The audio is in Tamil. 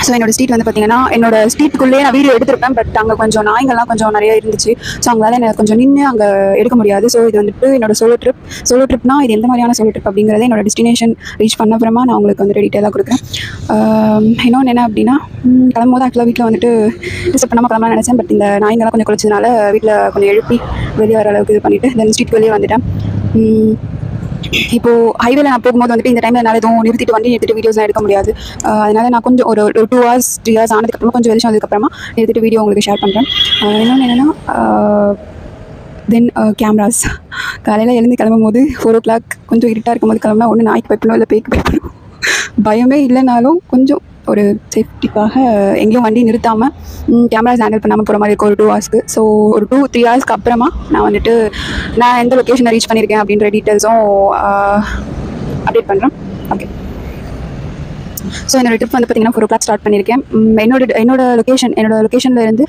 ஸோ என்னோட ஸ்ட்ரீட் வந்து பார்த்தீங்கன்னா என்னோட ஸ்ட்ரீட்டுக்குள்ளேயே நான் வீடியோ எடுத்திருப்பேன். பட் அங்கே கொஞ்சம் நாய்ங்கள்லாம் கொஞ்சம் நிறைய இருந்துச்சு. ஸோ அவங்களால எனக்கு கொஞ்சம் நின்று அங்கே எடுக்க முடியாது. ஸோ இது வந்துட்டு என்னோட சோலோ ட்ரிப்னா இது எந்த மாதிரியான சோலோ ட்ரிப் அப்படிங்கிறத என்னோட டெஸ்டினேஷன் ரீச் பண்ண அப்புறமா நான் உங்களுக்கு வந்துட்டு டீட்டெயிலாக கொடுக்குறேன். இன்னொன்று என்ன அப்படின்னா கிளம்பும்போது ஆக்சுவலாக வீட்டில் வந்துட்டு டிஸ்டர்ப் பண்ணாமல் கிளம்பலாம் நினச்சேன். பட் இந்த நாய்ங்கெல்லாம் கொஞ்சம் குளிச்சதுனால வீட்டில் கொஞ்சம் எழுப்பி வெளியே வர அளவுக்கு இது பண்ணிவிட்டு தென் ஸ்ட்ரீட் வெளியே வந்துட்டேன். இப்போது ஹைவேல நான் போகும்போது வந்துட்டு இந்த டைமில் என்னால் எதுவும் வண்டி நிறுத்திட்டு வீடியோஸ்லாம் எடுக்க முடியாது. அதனால நான் கொஞ்சம் ஒரு 2 hours 3 hours ஆனதுக்கப்புறமா கொஞ்சம் வெளிச்சம் வந்ததுக்கப்புறமா எடுத்துகிட்டு வீடியோ உங்களுக்கு ஷேர் பண்ணுறேன். இன்னொன்று என்னென்னா தென் கேமராஸ் காலையில் எழுந்து கிளம்பும் போது 4 o'clock கொஞ்சம் இருட்டாக இருக்கும் போது கிளம்புனா ஒன்று நாய்க்கு பயப்படணும் இல்லை பேய்க்கு பயப்படணும். பயமே இல்லைனாலும் கொஞ்சம் ஒரு சேஃப்டிக்காக எங்கேயும் வண்டி நிறுத்தாமல் கேமராஸ் ஹேண்டில் பண்ணாமல் போகிற மாதிரி இருக்கும் ஒரு 2 hours. ஸோ ஒரு 2-3 hours அப்புறமா நான் வந்துட்டு நான் எந்த லொக்கேஷனை ரீச் பண்ணியிருக்கேன் அப்படின்ற டீட்டெயில்ஸும் அப்டேட் பண்ணுறேன். ஓகே, ஸோ என்னோட ட்ரிப் வந்து பார்த்தீங்கன்னா 4 o'clock ஸ்டார்ட் பண்ணியிருக்கேன். என்னோட லொக்கேஷனில் இருந்து